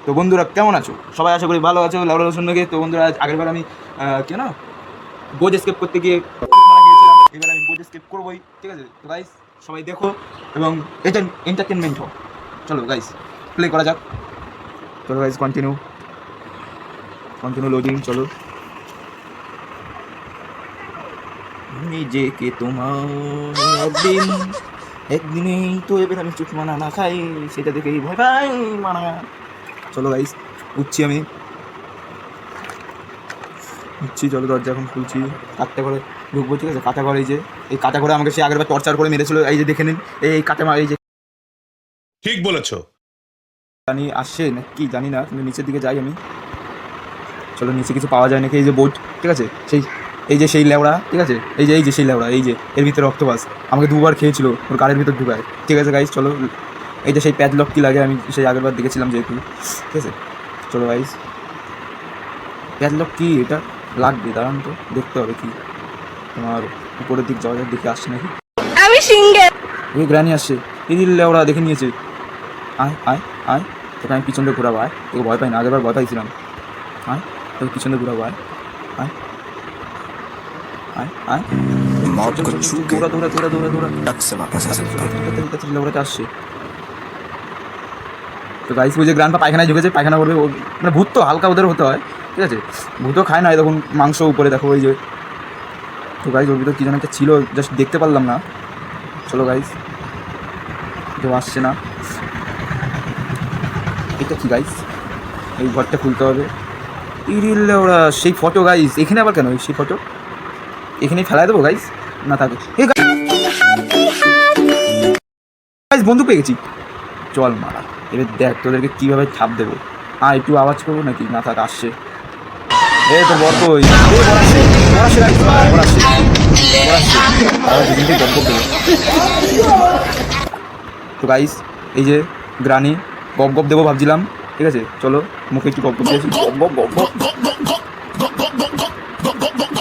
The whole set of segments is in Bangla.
তো বন্ধুরা কেমন আছো? সবাই আশা করি ভালো আছো। লাউডার সঙ্গে তো বন্ধুরা আগেরবার আমি কেন বোঝ স্কেপ করতে গিয়ে মারা খেয়েছিলাম, এবার আমি বোঝ স্কেপ করবোই, ঠিক আছে? তো গাইস সবাই দেখো এবং এটা এন্টারটেনমেন্ট হোক। চলো গাইস প্লে করা যাক। চলো গাইস কন্টিনিউ লোডিং। চলো নিজেকে তোমার একদিনেই তো এবার আমি চুট মানা না খাই, সেটা দেখেই ভয় পাই মানা। চলো গাইস উঠছি, আমি উঠছি। চলো দরজা এখন খুলছি, কাটটা করে ঢুকবো, ঠিক আছে? কাটা করে, এই কাটা করে আমাকে সে আগেরবার টর্চার করে মেরেছিল, এই যে দেখে নিন, এই কাটা এই যে ঠিক বলেছো। জানি আসছে না কি জানি না, কিন্তু নিচের দিকে যাই আমি। চলো নিচে কিছু পাওয়া যায় নাকি, এই যে বোট, ঠিক আছে? সেই লেওড়া, ঠিক আছে? এই যে সেই লেওড়া, এই যে এর ভিতরে রক্তবাস আমাকে দুবার খেয়েছিল, ওর গাড়ির ভিতর ঢুকায়, ঠিক আছে গাইস? চলো এইটা সেই প্যাডলক কি লাগে, আমি সেই আগেরবার দেখেছিলাম যেহেতু, ঠিক আছে? চলো গাইস প্যাডলক কি এটা লাগবে, দাঁড়ান তো দেখতে হবে কি তোমার উপরের দিক যাওয়া যায়, দেখে আসছে নাকি। আমি সিঙ্গেল। ওই গ্রানি আসছে, এই লেওড়া দেখে নিয়েছে। আয় আয় আয়, তোকে আমি পিছন দিয়ে ঘোরাবো, আয়, তোকে ভয় পাই না, আগেরবার ভয় পাইছিলাম। আয় তোকে পিছন দিয়ে ঘোরাবো, আয় আয় আয় আয়। দৌড়া দৌড়া দৌড়া দৌড়া দৌড়া, লেওড়াতে আসছে। তো গাইস ওই যে গ্রান্ডপা পায়খানায় ঢুকেছে, পায়খানা করবে ও, মানে ভূত তো হালকা ওদের হতে হয়, ঠিক আছে? ভূতও খায় না, তখন মাংস উপরে দেখো ওই যে। তো গাইস ওর ভিতর কি যেন একটা ছিল, জাস্ট দেখতে পারলাম না। চলো গাইস কেউ আসছে না, এটা কি গাইস? এই ঘরটা খুলতে হবে। ইরিল ওরা সেই ফটো গাইস, এখানে আবার কেন সেই ফটো? এখানেই ফেলায় দেবো গাইস, না থাকে। গাইস বন্ধু পেয়ে গেছি, চল মারা। এবার দেখ তোদেরকে কীভাবে ছাপ দেবো। একটু আওয়াজ করবো নাকি, না থাক আসছে। এই তো বর কই, তো গাইস এই যে গ্রানি গপ গপ দেবো ভাবছিলাম, ঠিক আছে? চলো মুখে একটু গপ গপ দিয়েছি, গপ গপ গপ।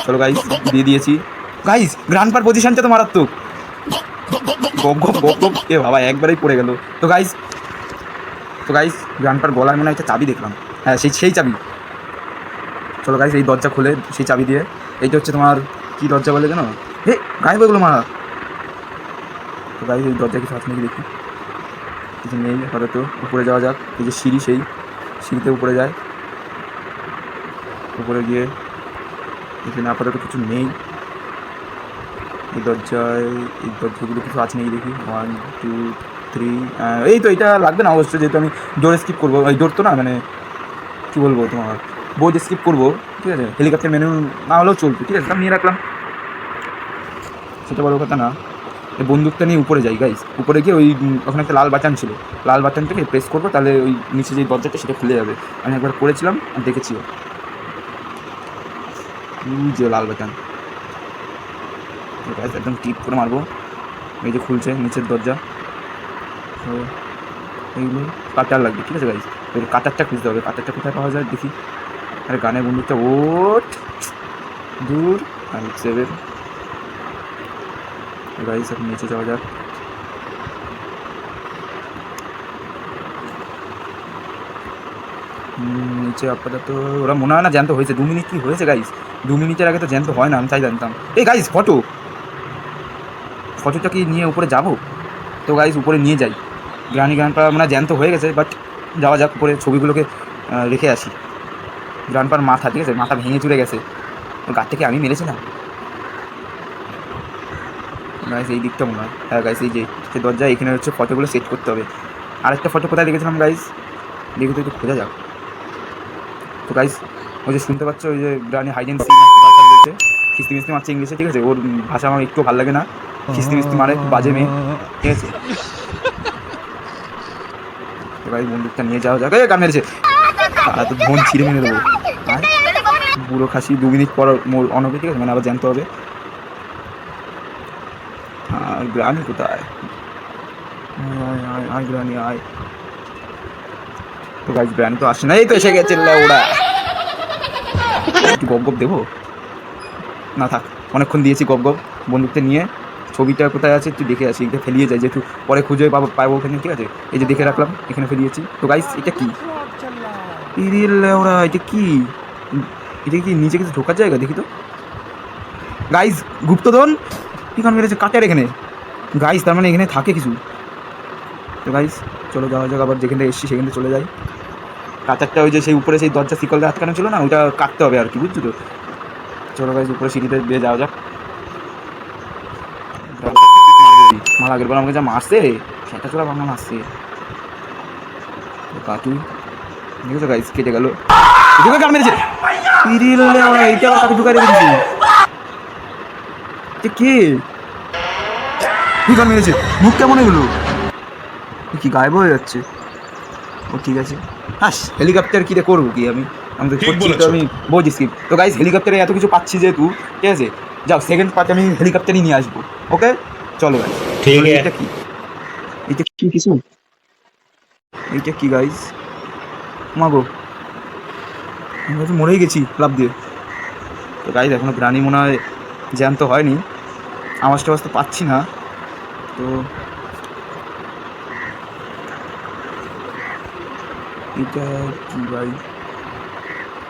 চলো গাইস দিয়ে দিয়েছি। গাইস গ্রান্ডপার পজিশনটা তো মারাত্মক, গপ গপ গপ গপ। এ বাবা একবারেই পড়ে গেল। তো গাইস গ্রান্ডপার গলায় মনে হয় একটা চাবি দেখলাম, হ্যাঁ সেই চাবি। চলো গাইস এই দরজা খুলে সেই চাবি দিয়ে, এইটা হচ্ছে তোমার কি দরজা বলে জানো? হে গায়ে বইগুলো মারা। তো গাইস এই দরজা কিছু আছে নাকি দেখি, কিছু নেই আপাতত। উপরে যাওয়া যাক, এই যে সিঁড়ি, সেই সিঁড়িতে উপরে যায়। উপরে গিয়ে এখানে আপাতত কিছু নেই। এই দরজাগুলো কিছু আছে নাকি দেখি। 1 2 3, এই তো এটা লাগবে না অবশ্যই, যেহেতু আমি ডোর স্কিপ করবো, এই ডোর তো না, মানে কী বলবো তোমার বোঝ স্কিপ করবো, ঠিক আছে? হেলিকপ্টার মেনু না হলেও চলবে, ঠিক আছে? আমি নিয়ে রাখলাম, সেটা বড় কথা না। এই বন্দুকটা নিয়ে উপরে যাই গাইস, উপরে গিয়ে ওই ওখানে একটা লাল বাটন ছিল, লাল বাটনটাকে প্রেস করবো, তাহলে ওই নিচে যে দরজাটা সেটা খুলে যাবে। আমি একবার করেছিলাম আর দেখেছিও, যে লাল বাটন গাইস একদম টিপ করে মারবো। এই যে খুলছে নিচের দরজা। তো এইগুলো কাটার লাগবে, ঠিক আছে গাইস? তো কাটারটা খুঁজতে হবে, কাটারটা কোথায় পাওয়া যায় দেখি। আরে গানের বন্দুকটা ওট দূর, আর সেভেন। গাইস এখন নিচে যাওয়া যাক। নিচে আপাতত ওরা মনে হয় না জ্যান্ত হয়েছে। 2 মিনিট কি হয়েছে গাইস? 2 মিনিটের আগে তো জ্যান্ত হয় না, আমি তাই জানতাম। এই গাইস ফটোটা কি নিয়ে উপরে যাবো? তো গাইস উপরে নিয়ে যাই। গ্রান্ডপা মানে জ্যান্ত হয়ে গেছে, বাট যাওয়া যাক উপরে, ছবিগুলোকে রেখে আসি। গ্রান্ডপার মাথা, ঠিক আছে? মাথা ভেঙে চুরে গেছে, ওর গাছ থেকে আমি মেরেছিলাম গাইস। এই দিকটা মনে হয়, হ্যাঁ গাইস এই যে সে দরজা, এখানে হচ্ছে ফটোগুলো সেট করতে হবে। আরেকটা ফটো কোথায় দেখেছিলাম গাইস, দেখে তো একটু খোঁজা যাক। তো গাইস ওই যে শুনতে পাচ্ছ, ওই যে গ্রানি হাইড অ্যান্ড সিক বলছে, খিস্তি মিস্তি মারছে ইংলিশে, ঠিক আছে? ওর ভাষা আমার একটু ভালো লাগে না, খিস্তি মিস্তি মারে, বাজে মেয়ে, ঠিক আছে? তো গাইস বন্দুকটা নিয়ে যাওয়া যাক। গান মেরেছে, তো বোন ছিঁড়ে মেরে দেবো। আর বুড়ো খাসি 2 মিনিট পর অনবে, ঠিক আছে? মানে আবার জানতে হবে। আর গ্রানি কোথায়? আয় গ্রানি আয়। তো গাইস গ্রানি তো আসছে না, এই তো এসে গেছে ওরা। একটু গপ গপ দেবো, না থাক অনেকক্ষণ দিয়েছি গপ গপ। বন্দুকটা নিয়ে ছবিটা কোথায় আছে একটু দেখে আসি, এটা ফেলিয়ে যায়, যেহেতু পরে খুঁজে পাবো ওখানে, ঠিক আছে? এই যে দেখে রাখলাম, এখানে ফেলিয়েছি। তো গাইস এটা কি? ওরা এটা কি নিচে কিছু ঢোকার জায়গা দেখি তো গাইস। গুপ্তধন এখানে মেরেছে কাটের এখানে গাইস, তার মানে এখানে থাকে কিছু। তো গাইস চলো যাওয়া যাক, আবার যেখানে এসছি সেখানে চলে যাই। কাঁচারটা ওই যে সেই উপরে সেই দরজা শিকল দিয়ে আটকানো ছিল না, ওইটা কাটতে হবে আর কি, বুঝছো তো। চলো গাইস উপরে সিঁড়িতে দিয়ে যাওয়া যাক। মাল আগের বার আমাকে যা মারছে, সেটা চোরা বাংলা মারছে কাটু। দেখেছো গাইস কেটে গেল, ঢুকে কার মেরেছে। এইটা কাকে ঢুকাই রেখেছি, কে কার মেরেছে, মুখ কেমন এগুলো কি গায়েব হয়ে যাচ্ছে। ও ঠিক আছে, হ্যাঁ হেলিকপ্টার কিরে করবো কি আমি, আমি তো ঠিক করছি তো বলেছো। আমি বোঝ স্কিপ। তো গাইস হেলিকপ্টারে এত কিছু পাচ্ছি যেহেতু, ঠিক আছে যাও সেকেন্ড পার্টে আমি হেলিকপ্টারই নিয়ে আসবো। ওকে চলো গাইস। ঠিক আছে। এটা কি, এটা কি কিছু, এইটা কি গাইস, মাগো আমরা তো মরেই গেছি লাভ দিয়ে। তো গাইস এখনো প্রাণী মনে হয় জ্যান্ত হয়নি, আওয়াজ টাওয়াজ তো পাচ্ছি না। তো এটা কি ভাই,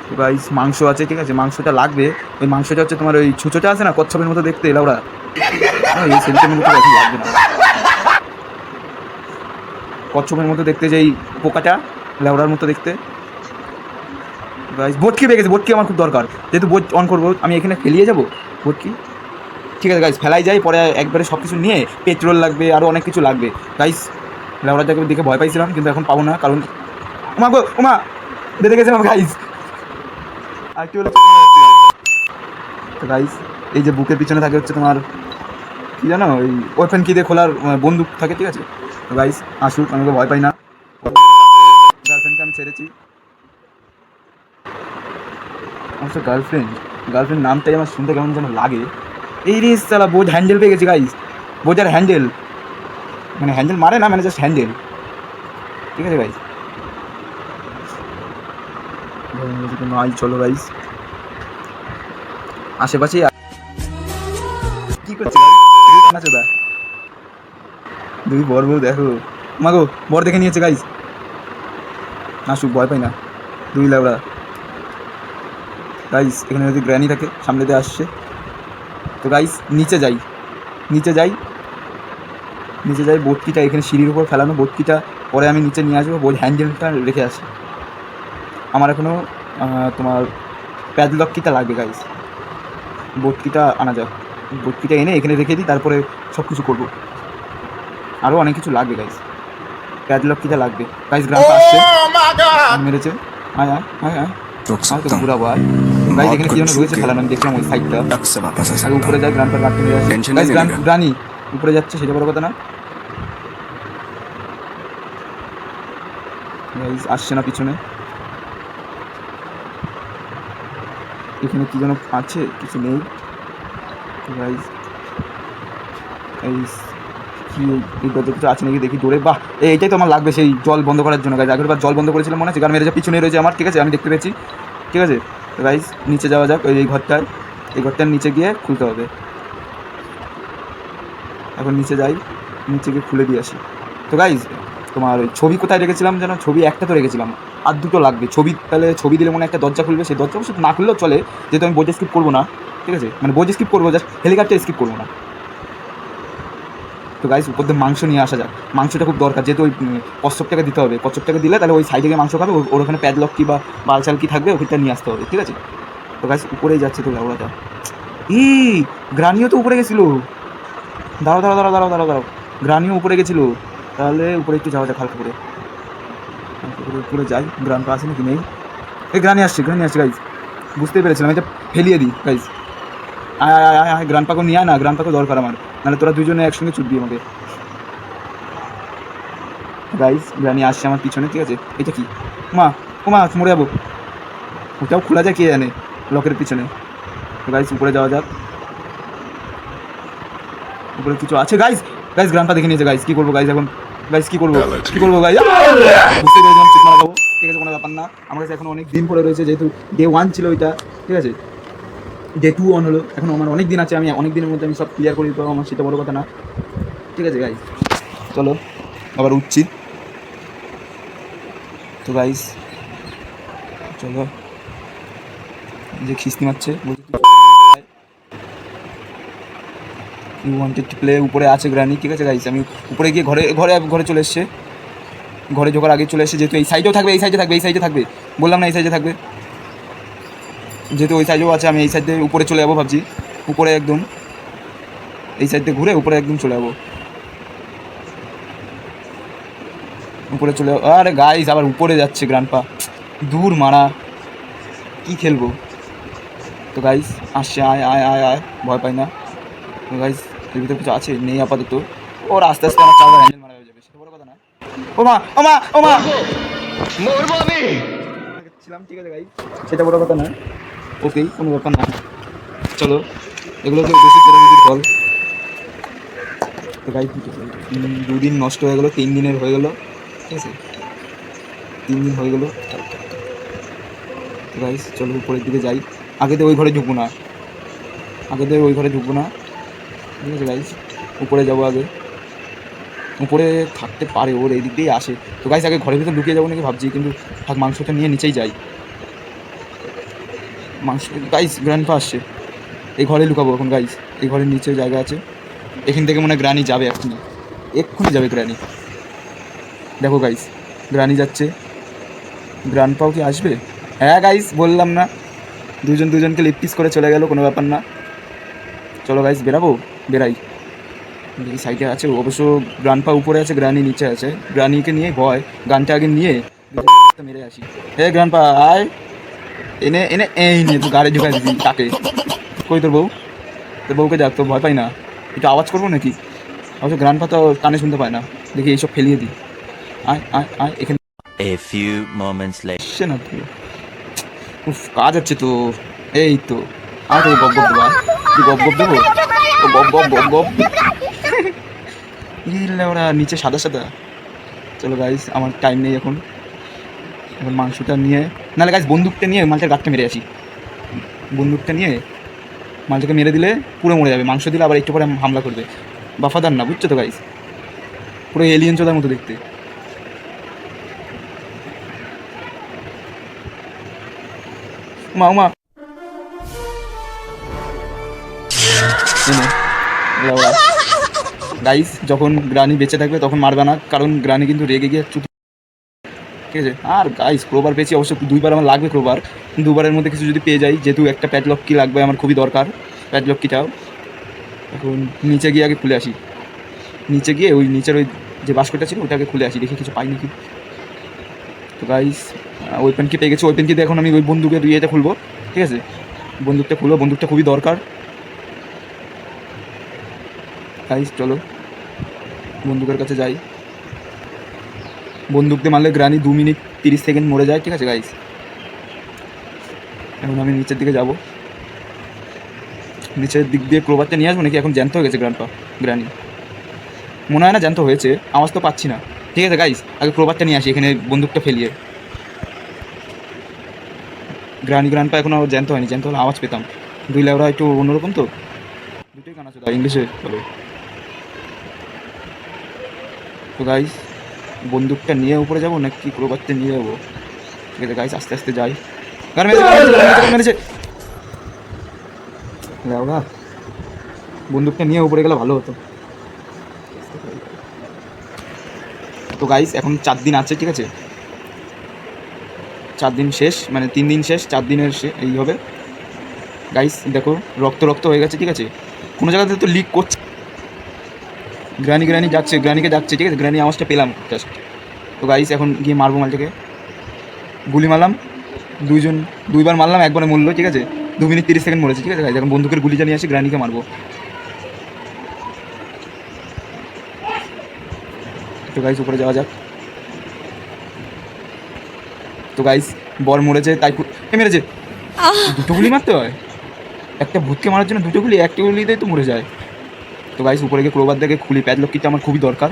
তো গাইস মাংস আছে, ঠিক আছে মাংসটা লাগবে। ওই মাংসটা হচ্ছে তোমার ওই ছুঁচোটা আছে না কচ্ছপের মতো দেখতে, লাউড়া এই সেদিকে মতো এখন লাগবে না, কচ্ছপের মতো দেখতে যেই পোকাটা লেওড়ার মতো দেখতে। গাইস বোটকি পেয়ে গেছে, বোটকি আমার খুব দরকার, যেহেতু বোট অন করবো আমি এখানে ফেলিয়ে যাবো বোটকি। ঠিক আছে গাইস ফেলাই যাই, পরে একবারে সব কিছু নিয়ে পেট্রোল লাগবে আরও অনেক কিছু লাগবে গাইস। লেওড়াটাকে দেখে ভয় পাইছিলাম কিন্তু এখন পাবো না, কারণ ওমা গো ওমা বেঁধে গেছিলাম গাইস। আর কি হলো তো গাইস, এই যে বুকের পিছনে থাকে হচ্ছে তোমার কি জানো, ওই ওয়েপেন কি দিয়ে খোলার বন্দুক থাকে, ঠিক আছে। তো গাইস আসুক, আমি তো ভয় পাই না, গার্লফ্রেন্ডকে আমি ছেড়েছি। আমার তো গার্লফ্রেন্ড নামটাই আমার শুনতে কেমন যেন লাগে। এই রে সালা বোঝ হ্যান্ডেল পেয়ে গেছি গাইস, বোঝার হ্যান্ডেল, মানে হ্যান্ডেল মারে না, মানে জাস্ট হ্যান্ডেল, ঠিক আছে গাইস। নাই চলো গাইস আশেপাশে কি করছে গাইস, দুই বর বউ দেখো, মাগো বর দেখে নিয়েছে গাইস। আসুক ভয় পাই না, দুই লাউড়া গাইস। এখানে যদি গ্র্যানি থাকে সামনে দিয়ে আসছে। তো গাইস নিচে যাই, নিচে যাই, নিচে যাই। বোটকিটা এখানে সিঁড়ির উপর ফেলানো, বোটকিটা পরে আমি নিচে নিয়ে আসবো, বোঝ হ্যান্ডেলটা রেখে আসি। আমার এখনও তোমার প্যাডলক কিটা লাগবে গাইস, বোটকিটা আনা যাক, বোটকিটা এনে এখানে রেখে দিই, তারপরে সব কিছু করবো। আরও অনেক কিছু লাগবে গাইস, প্যাডলক কিটা লাগবে গাইস। গ্রামটা আসছে, মেরেছে, আয় আয় আয় আয়, আমার তো ঘুরাবো আর গাইস। এখানে কি যেন রয়েছে ফেলানো, আমি দেখলাম ওই সাইডটা। আগে উপরে যায়, গ্রামটা কাটতে নিয়ে আসে গাইস। গ্রানি উপরে যাচ্ছে, সেটা বড় কথা না গাইস। আসছে না পিছনে, এখানে কি যেন আছে, কিছু নেই গাইস। এই কি এই দরজা কিছু আছে নাকি দেখি দৌড়ে, বাহ এইটাই তো আমার লাগবে সেই জল বন্ধ করার জন্য গাইস। আগের বার জল বন্ধ করেছিলাম মনে আছে, কারণ মেরে পিছনে রয়েছে আমার, ঠিক আছে আমি দেখতে পেয়েছি, ঠিক আছে। তো গাইস নিচে যাওয়া যাক, এই ঘরটায়, এই ঘরটার নিচে গিয়ে খুলতে হবে। এখন নিচে যাই, নিচে গিয়ে খুলে দিয়ে আসি। তো গাইস তোমার ওই ছবি কোথায় রেখেছিলাম যেন, ছবি একটা তো রেখেছিলাম, আর দুটো লাগবে ছবি। তাহলে ছবি দিলে মনে হয় একটা দরজা খুলবে, সেই দরজা অবশ্য না খুললেও চলে, যেহেতু আমি বোঝে স্কিপ করবো না, ঠিক আছে মানে বোঝে স্কিপ করবো, জাস্ট হেলিকপ্টার স্কিপ করবো না। তো গাইস উপর দিয়ে মাংস নিয়ে আসা যাক, মাংসটা খুব দরকার, যেহেতু ওই কচ্ছপটাকে দিতে হবে, কচ্ছপটাকে দিলে তাহলে ওই সাইডে গিয়ে মাংস খাবে, ওর ওখানে প্যাডলক কি বা বালচাল কি থাকবে, ওইটা নিয়ে আসতে হবে, ঠিক আছে। তো গাইস উপরেই যাচ্ছে তো লাউড়াটা, ই গ্রানিও তো উপরে গেছিলো, দাঁড়াও দাঁড়াও দাঁড়াও দাঁড়াও দাঁড়াও দাঁড়াও, গ্রানিও উপরে গেছিলো, তাহলে উপরে একটু যাওয়া যাক হালকা করে, উপরে যাই। গ্রানপা আছে নাকি, নেই, এই গ্রানি আসছে গাইজ, বুঝতেই পেরেছিলাম, এটা ফেলিয়ে দিই গাইজ। আয় আয় আয় আয়, গ্রানপাকে নিয়ে আয় না, গ্রানপাকে দরকার আমার, নাহলে তোরা দুজনে একসঙ্গে ছুটবি আমাকে। গাইজ গ্রানি আসছে আমার পিছনে, ঠিক আছে। এটা কি মা, ও মা মরে যাবো, ওটাও খোলা যায় কে জানে লকের পিছনে। তো গাইজ উপরে যাওয়া যাক, উপরে কিছু আছে গাইজ। গাইজ গ্রানপা দেখে নিয়েছে গাইজ, কী করবো গাইজ এখন, গাইজ কী করবো গাইজ, বুঝতে পেরেছিলাম চিৎ মারা যাবো, ঠিক আছে কোনো ব্যাপার না। আমার কাছে এখন অনেক দিন পরে রয়েছে, যেহেতু ডে 1 ছিল ওইটা, ঠিক আছে ডে 2 অন হলো, এখন আমার অনেক দিন আছে, আমি অনেক দিনের মধ্যে আমি সব ক্লিয়ার করে দিতে পারবো, আমার সেটা বড় কথা না, ঠিক আছে গাইজ। চলো আবার উঠছি। তো গাইজ চলো, যে খিস্তি মারছে ইউ ওয়ান্টেড টু প্লে। উপরে আছে গ্রানি, ঠিক আছে গাইস। আমি উপরে গিয়ে ঘরে ঘরে ঘরে চলে এসছে, ঘরে ঢোকার আগে চলে এসছে। যেহেতু এই সাইডেও থাকবে, এই সাইডে থাকবে, এই সাইডে থাকবে, বললাম না এই সাইডে থাকবে। যেহেতু ওই সাইডেও আছে, আমি এই সাইডে উপরে চলে যাবো ভাবছি। উপরে একদম এই সাইডে ঘুরে উপরে একদম চলে যাবো, উপরে চলে যাবো। আরে গাইস আবার উপরে যাচ্ছে গ্রান্ডপা, দূর মারা, কি খেলবো। তো গাইস আসছে, আয় আয় আয় আয়, ভয় পাই না। তো গাইস এর ভিতরে কিছু আছে নেই আপাতত। ওর আস্তে আস্তে আমার চালটা হ্যান্ডেল মারা হয়ে যাবে, সেটা বড় কথা না। ও মা ও মা ও মা, মরবো আমি। ছিলাম, ঠিক আছে গাইস, সেটা বড় কথা না। ওকেই, কোনো ব্যাপার না। চলো, এগুলো তো বেশি পরিণতির ফল। তো গাইস 2 দিন নষ্ট হয়ে গেলো, 3 দিনের হয়ে গেলো, ঠিক আছে, 3 দিন হয়ে গেলো। তো গাইস চলো উপরের দিকে যাই। আগে তো ওই ঘরে ঢুকবো না, আগে তো ওই ঘরে ঢুকবো না, ঠিক আছে গাইস। উপরে যাবো আগে, উপরে থাকতে পারে, ওর এই দিক দিয়েই আসে। তো গাইস আগে ঘরের ভিতরে ঢুকিয়ে যাবো নাকি ভাবছি, কিন্তু থাক, মাংসটা নিয়ে নিচেই যাই। মাংস গাইস গ্রান্ডপা আসছে, এই ঘরে লুকাবো এখন গাইস। এই ঘরের নিচে জায়গা আছে, এখান থেকে মনে হয় গ্রানি যাবে, এক্ষুনি এক্ষুনি যাবে গ্রানি। দেখো গাইস গ্রানি যাচ্ছে, গ্রান্ডপাও কি আসবে? হ্যাঁ গাইস বললাম না, দুজনকে লিপটিস করে চলে গেল, কোনো ব্যাপার না। চলো গাইস বেরাবো, বেরাই। দেখি সাইডে আছে, অবশ্য গ্রান্ডপা উপরে আছে, গ্রানি নিচে আছে। গ্রানিকে নিয়ে ভয়, গানটা আগে নিয়ে দুজনকে মেরে আসি। হে গ্রান্ডপা আয়, এনে এনে এই নিয়ে তুই গাড়ি ঢুকাই দিবি তাকে। কই তোর বউ? তোর বউকে যাক, তো ভয় পাই না, একটু আওয়াজ করবো নাকি? অবশ্য গ্রান্ডপা তো কানে শুনতে পায় না, দেখি এইসব ফেলিয়ে দিই। আয় আয় আয়, এখানে A few moments later. আসছে না তুই? উফ, কাজ হচ্ছে তো, এই তো। আর তো গপ গপ দেবো, তুই গপ গপ দেবো, ও গপ গপ গপ গপ। ইলে ওরা নিচে সাদা সাদা। চলো গাইস আমার টাইম নেই এখন, এখন মাংসটা নিয়ে, নাহলে গাইস বন্দুকটা নিয়ে মালটার গাঁটটা মেরে আসি। বন্দুকটা নিয়ে মালটাকে মেরে দিলে পুরো মরে যাবে, মাংস দিলে আবার একটু পরে হামলা করবে। বাফাদার না, বুঝছো তো গাইস, পুরো এলিয়েন চোদার মতো দেখতে। মা মা গাইস, যখন গ্রানি বেঁচে থাকবে তখন মারবে না, কারণ গ্রানি কিন্তু রেগে গিয়ে চুপ, ঠিক আছে। আর গাইস ক্রোবার পেয়েছি, অবশ্য 2বার আমার লাগবে ক্রোবার, 2বারের মধ্যে কিছু যদি পেয়ে যাই, যেহেতু একটা প্যাডলক কি লাগবে আমার খুবই দরকার, প্যাডলক কিটাও। এখন নিচে গিয়ে আগে খুলে আসি, নিচে গিয়ে ওই নিচের ওই যে বাস্কটা ছিল ওইটাকে খুলে আসি, দেখি কিছু পাই নাকি। তো গাইস ওয়েপেন কি পেয়ে গেছি, ওয়েপেন কি দিয়ে এখন আমি ওই বন্দুকের ইয়েটা খুলবো, ঠিক আছে। বন্দুকটা খুলবো, বন্দুকটা খুবই দরকার গাইস। চলো বন্দুকের কাছে যাই, বন্দুক দিয়ে মারলে গ্রানি 2 মিনিট 30 সেকেন্ড মরে যায়, ঠিক আছে গাইস। এখন আমি নিচের দিকে যাব, নিচের দিক দিয়ে ক্রোবারটা নিয়ে আসবো নাকি? এখন জ্যান্ত হয়ে গেছে গ্রানি, মনে হয় না জ্যান্ত হয়েছে, আওয়াজ তো পাচ্ছি না, ঠিক আছে গাইস। আগে ক্রোবারটা নিয়ে আসি, এখানে বন্দুকটা ফেলিয়ে। গ্রান্ডপা এখনও জ্যান্ত হয়নি, জ্যান্ত হলে আওয়াজ পেতাম। 2 লেবরা একটু অন্যরকম তো, দুটোই গান আছে, ইংলিশে বলো। তো গাইস বন্দুকটা নিয়ে উপরে যাবো নাকি ক্রোবারটা নিয়ে যাবো? ঠিক আছে গাইস, আস্তে আস্তে যাই। গান মেরেছে লেবরা, বন্দুকটা নিয়ে উপরে গেলে ভালো হতো। তো গাইস এখন 4 দিন আছে, ঠিক আছে, 4 দিন শেষ, মানে 3 দিন শেষ, 4 দিনের এই হবে গাইস। দেখো রক্ত রক্ত হয়ে গেছে, ঠিক আছে, কোনো জায়গাতে তো লিক করছে। গ্রানি যাচ্ছে, গ্রানিকে যাচ্ছে, ঠিক আছে, গ্রানি আওয়াজটা পেলাম জাস্ট। তো গাইস এখন গিয়ে মারবো মালটাকে, গুলি মারলাম, 2বার মারলাম, একবারে মরলো, ঠিক আছে, 2 মিনিট 30 সেকেন্ড মরেছে, ঠিক আছে গাইস। এখন বন্দুকের গুলিটা নিয়ে আসি, গ্রানিকে মারবো। তো গাইস উপরে যাওয়া যাক। তো গাইস বর মরেছে, তাই মেরেছে, 2টো গুলি মারতে হয় একটা ভূতকে মারার জন্য, 2টো গুলি, একটা গুলিতেই তো মরে যায়। তো গাইস উপরে গিয়ে ক্রোবার দেখে খুলি, প্যাডলক কিটা আমার খুবই দরকার,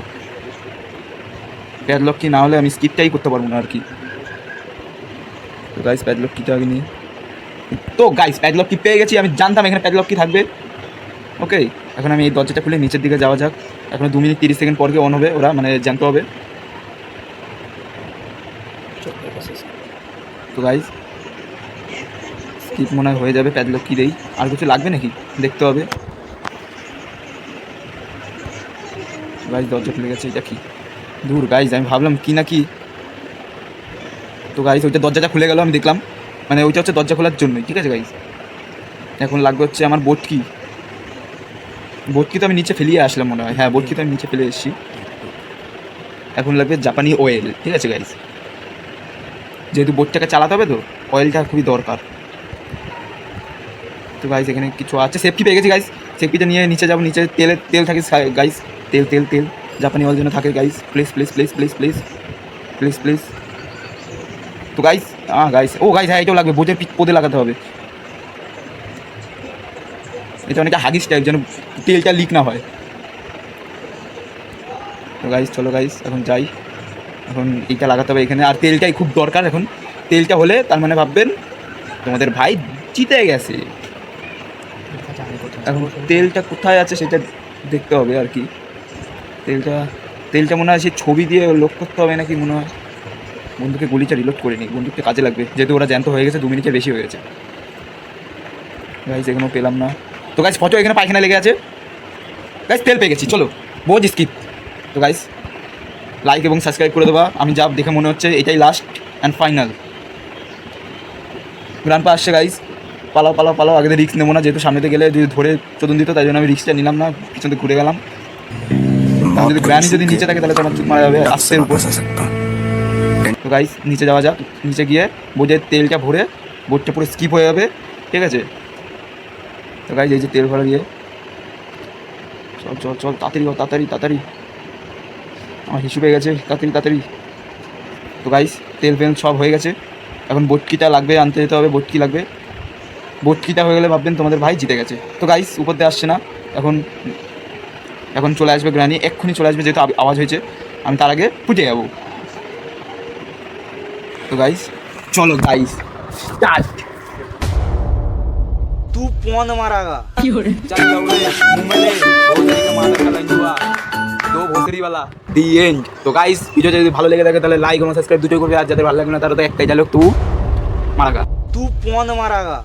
প্যাডলক কি না হলে আমি স্কিপটাই করতে পারবো না আর কি। তো গাইস প্যাডলক কিটা আগে নিয়ে, তো গাইস প্যাডলক কি পেয়ে গেছি, আমি জানতাম এখানে প্যাডলক কি থাকবে। ওকে, এখন আমি এই দরজাটা খুলে নিচের দিকে যাওয়া যাক। এখন 2 মিনিট 30 সেকেন্ড পর গিয়ে অন হবে ওরা, মানে জানতে হবে। তো গাইস স্কিপ মনে হয় হয়ে যাবে। প্যাডলক কি দেই, আর কিছু লাগবে নাকি দেখতে হবে। গাইজ দরজা খুলে গেছে, এটা কি দূর গাইজ, আমি ভাবলাম কি না কি। তো গাইজ ওইটা দরজাটা খুলে গেল, আমি দেখলাম, মানে ওইটা হচ্ছে দরজা খোলার জন্যই। ঠিক আছে গাইজ, এখন লাগবে হচ্ছে আমার বটকি। বটকি তো আমি নিচে ফেলিয়ে আসলাম মনে হয়, হ্যাঁ বটকি তো আমি নিচে ফেলে এসেছি। এখন লাগবে জাপানি অয়েল। ঠিক আছে গাইজ, যেহেতু বোটটাকে চালাতে হবে তো অয়েলটা খুবই দরকার। তো গাইজ এখানে কিছু আছে, সেফটি পেয়ে গেছি গাইজ। সেফটিটা নিয়ে নিচে যাবো, নিচে তেল থাকে গাইজ, তেল তেল তেল জাপানি অয়েল যেন থাকে guys. Please please please please please please please. তো গাইজ গাইজ, ও গাইজ হ্যাঁ এটাও লাগবে, বোটের পোদে লাগাতে হবে। এটা অনেকটা হাগিস টাইপ, যেন তেলটা লিক না হয়। তো গাইজ চলো গাইজ এখন যাই, এখন এইটা লাগাতে হবে এখানে। আর তেলটাই খুব দরকার এখন, তেলটা হলে তার মানে ভাববেন তোমাদের ভাই জিতে গেছে। এখন তেলটা কোথায় আছে সেটা দেখতে হবে আর কি। তেলটা মনে হয় সেই ছবি দিয়ে লোক করতে হবে নাকি মনে হয়। বন্ধুকে গুলিটা রিলোড করে নিই, বন্ধুকটা কাজে লাগবে, যেহেতু ওরা জ্যান্ত হয়ে গেছে, 2 মিনিটের বেশি হয়ে গেছে। গাইজ এখনও পেলাম না। তো গাইজ ফটো এখানে পায়খানা লেগে আছে। গাইজ তেল পেয়ে গেছি, চলো বোঝ স্কিপ। তো গাইজ লাইক এবং সাবস্ক্রাইব করে দেবা। আমি যা দেখে মনে হচ্ছে এটাই লাস্ট অ্যান্ড ফাইনাল। গ্রান্ডপা আসছে গাইজ, পালাও পালাও পালাও, আগে রিস্ক নেবো না, যেহেতু সামনেতে গেলে যদি ধরে চোদন দিত, তাই জন্য আমি রিস্কটা নিলাম না, পিছন থেকে ঘুরে গেলাম। কারণ যদি গ্র্যানি যদি নিচে থাকে তাহলে তো আমার চুপ মারা যাবে আস্তের উপর। তো গাইজ নিচে যাওয়া যাক, নিচে গিয়ে বোঝের তেলটা ভরে বোটটা পুরো স্কিপ হয়ে যাবে। ঠিক আছে, তো গাইজ এই যে তেল ভরা দিয়ে চল চল চল, তাড়াতাড়ি তাড়াতাড়ি তাড়াতাড়ি, আমার হিসু পেয়ে গেছে, তাড়াতাড়ি তাড়াতাড়ি। তো গাইজ তেল ফেল সব হয়ে গেছে, এখন বটকিটা লাগবে, আনতে যেতে হবে, বটকি লাগবে। বটকিটা হয়ে গেলে ভাববেন তোমাদের ভাই জিতে গেছে। তো গাইজ উপর দিয়ে আসছে না, এখন চলে আসবে গ্রানি, এক্ষুনি চলে আসবে, যেহেতু আওয়াজ হয়েছে। আমি তার আগে ফুটে যাবো। তো গাইজ চলো গাইজ স্টার্ট। तू कौन मारागा? चल लौड़े मुंबई भोसड़ी का माता का लंजुआ, 2 भोसड़ी वाला দি এন্ড। তো গাইস ভিডিওটা যদি ভালো লেগে থাকে তাহলে লাইক এবং সাবস্ক্রাইব দুটোই করবে, আর যাদের ভালো লাগবে না তারা তো একটাই ডায়লগ, তু মারাগা। तू कौन मारागा?